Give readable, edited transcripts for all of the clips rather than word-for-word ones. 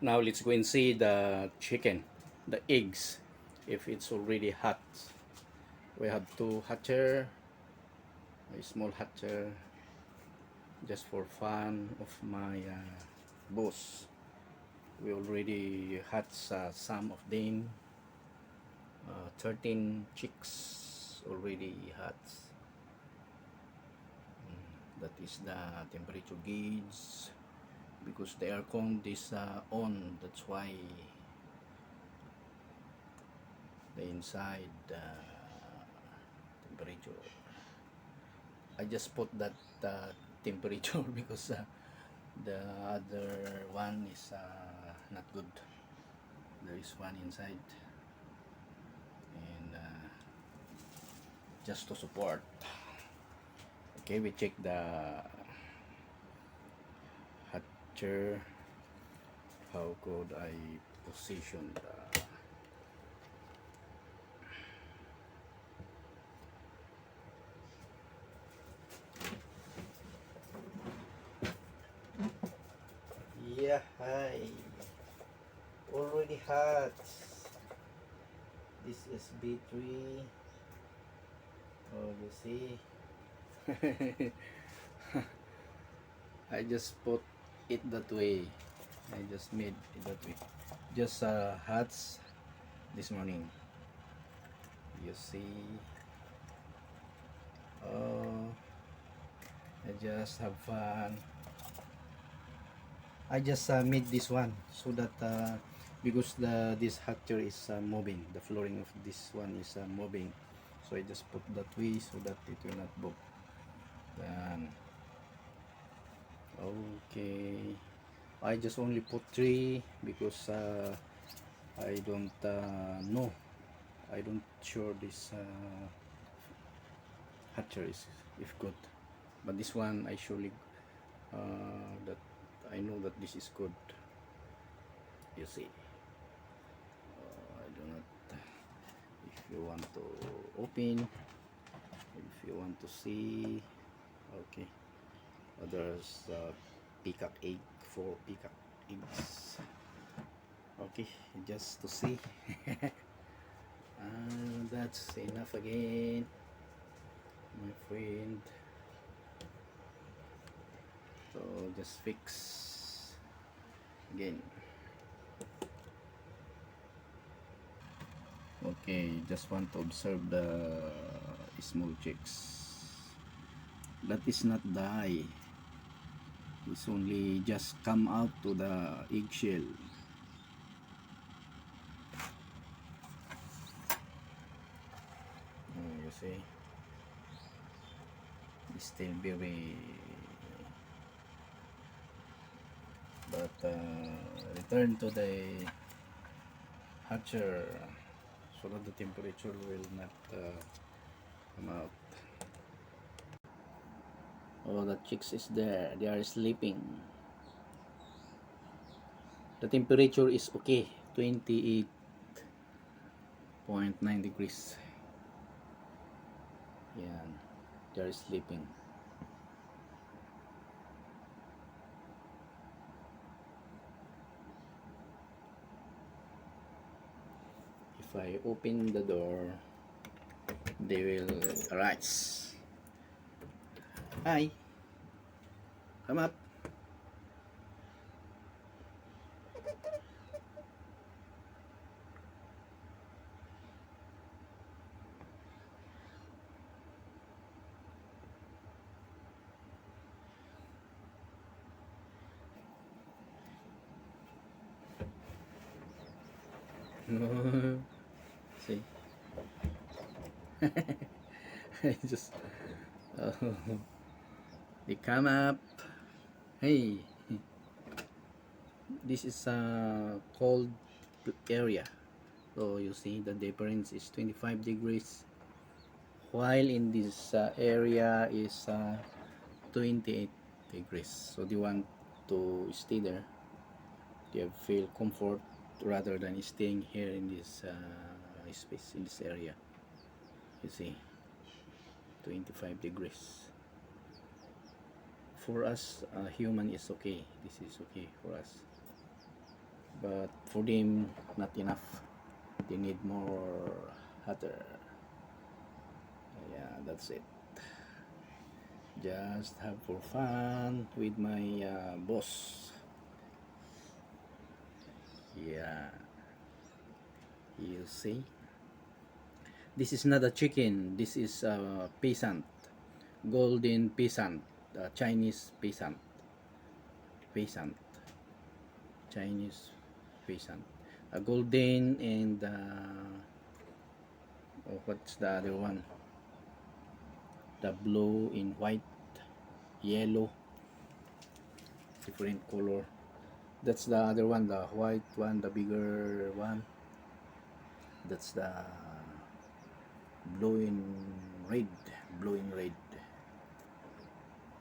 Now let's go and see the chicken, the eggs, if it's already hot. We have two hatcher, a small hatcher, just for fun of my boss. We already hatched some of them. 13 chicks already hatched. That is the temperature gauge because the aircon is on. That's why the inside temperature. I just put that temperature because the other one is not good. There is one inside, and just to support. Okay, we check the hatcher. How could I position the yeah, hi. Already hot. This is B3. Oh, you see. I just put it that way. I just made it that way. Just hats this morning. You see. Oh, I just have fun. I just made this one so that because this hatcher is moving, the flooring of this one is moving, so I just put that way so that it will not move. Then okay, I just only put 3 because I don't know, I don't sure this hatcher is if good, but this one I surely that I know that this is good. You see, I do not. If you want to open, if you want to see, okay. There's peacock egg, 4 peacock eggs. Okay, just to see. And that's enough again, my friend. So just fix again. Okay, just want to observe the small chicks. That is not die. It's only just come out to the eggshell. You see, it's still very, but return to the hatcher so that the temperature will not come out. Oh, the chicks is there, they are sleeping. The temperature is okay, 28.9 degrees. Yeah, they are sleeping. If I open the door, they will arise. Hi, come up. See, I just they come up. Hey, this is a cold area, so you see the difference is 25 degrees, while in this area is 28 degrees. So they want to stay there, they feel comfort rather than staying here in this space, in this area. You see, 25 degrees. For us human is okay, this is okay for us. but for them not enough, they need more hotter. Yeah, that's it. Just have for fun with my boss. Yeah, you see, this is not a chicken, this is a peasant, golden peasant, Chinese peasant, Chinese peasant, a golden and oh, what's the other one, the blue in white, yellow, different color. That's the other one, the white one, the bigger one. That's the blue in red, blue in red.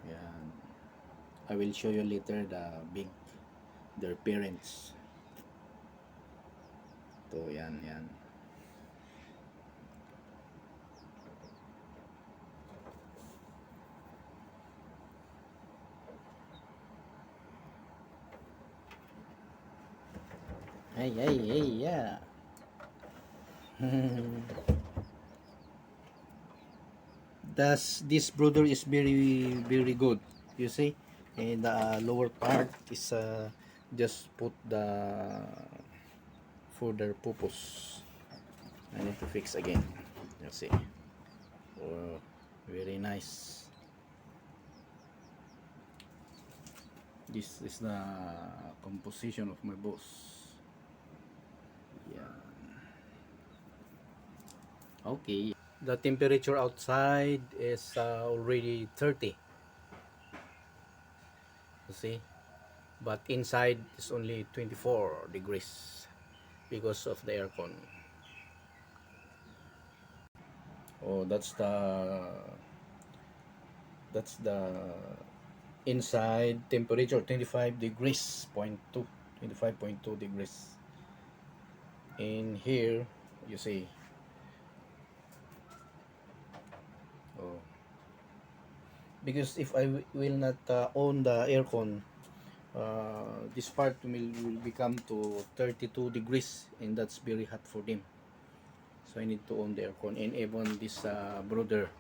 Yeah, I will show you later the big, their parents. To yan, yan. Hey, hey, hey, yeah. This brother is very good. You see, and the lower part is just put the for their purpose. I need to fix again. You see. Oh, very nice. This is the composition of my boss. Yeah. Okay. The temperature outside is already 30. You see, but inside is only 24 degrees because of the aircon. Oh, that's the inside temperature 25 degrees point 2, 25.2 degrees. In here, you see, oh, because if I will not on the aircon, this part will become to 32 degrees, and that's very hot for them. So I need to on the aircon, and even this brother,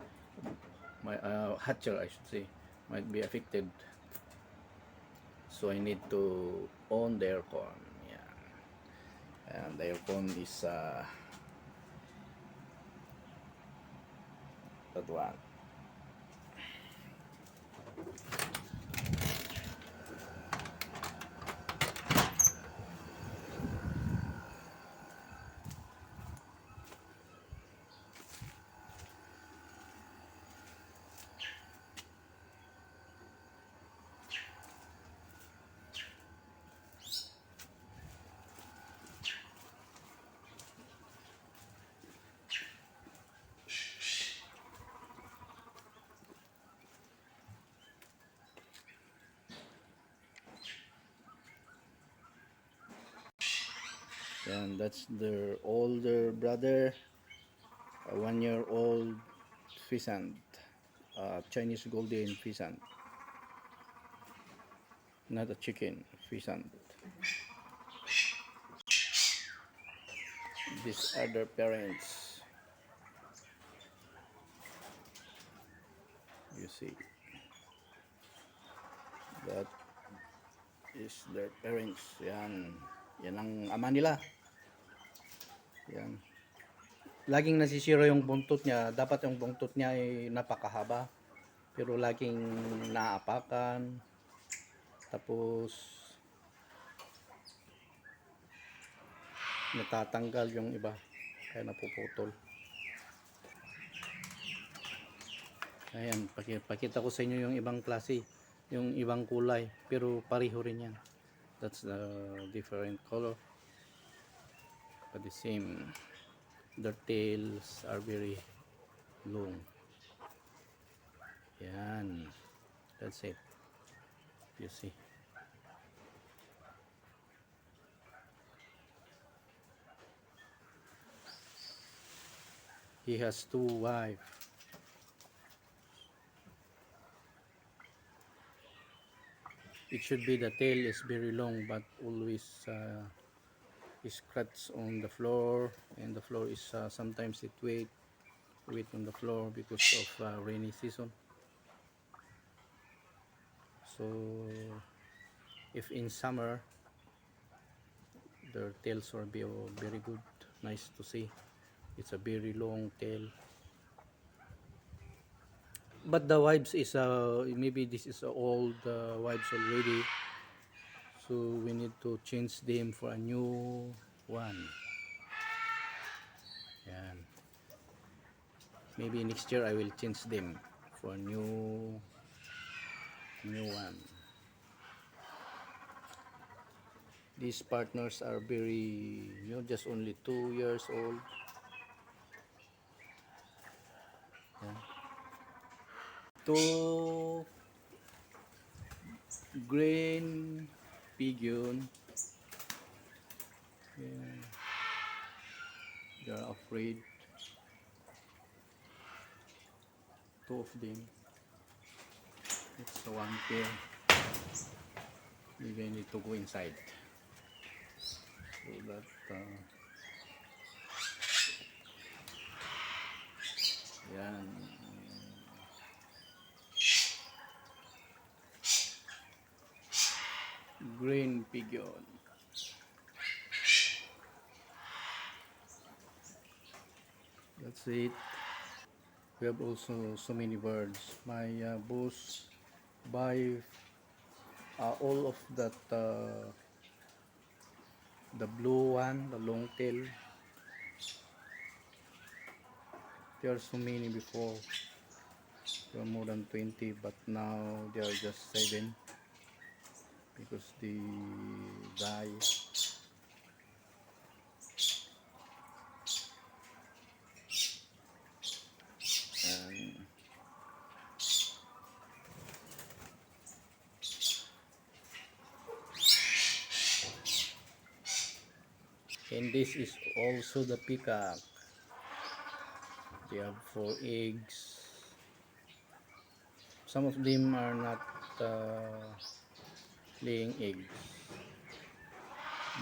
my hatcher I should say, might be affected. So I need to on the aircon. Yeah, and the aircon is that one. And that's their older brother, a 1 year old pheasant, Chinese golden pheasant, not a chicken, pheasant. These are their parents. You see, that is their parents. Yan. Yan ang ama nila. Yan. Laging nasisira yung buntot niya. Dapat yung buntot niya ay napakahaba. Pero laging naapakan. Tapos natatanggal yung iba. Kaya napuputol. Ayan, pakita ko sa inyo yung ibang klase. Yung ibang kulay. Pero pareho rin yan. That's the different color. But the same. Their tails are very long. Yan. That's it. You see. He has two wives. It should be the tail is very long, but always scratch on the floor, and the floor is sometimes it wet on the floor because of rainy season. So if in summer, their tails will be very good, nice to see. It's a very long tail, but the wives is maybe this is old wives already, so we need to change them for a new one. Yan. Maybe next year I will change them for a new one. These partners are very, just only 2 years old. Yeah. Two green pigeon. Yeah. They are afraid. Two of them. It's one pair. Maybe I need to go inside. So that, yan. Green pigeon. That's it. We have also so many birds. My boss buy all of that, the blue one, the long tail. There are so many before. There are more than 20, but now there are just 7 because they die. And this is also the peacock. They have 4 eggs. Some of them are not laying eggs,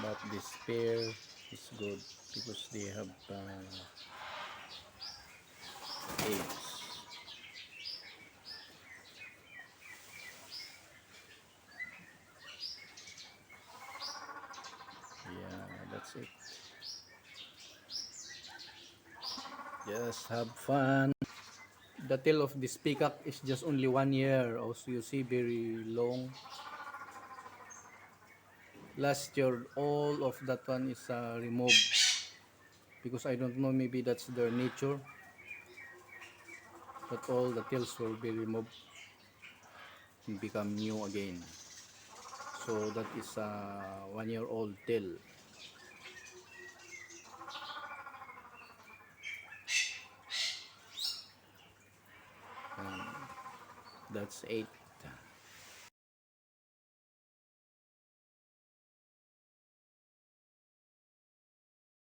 but this pair is good because they have eggs. Yeah, that's it. Just have fun. The tail of this peacock is just only 1 year. Also, you see, very long. Last year, all of that one is removed because I don't know, maybe that's their nature, that all the tails will be removed and become new again. So that is a 1-year-old tail. And that's 8.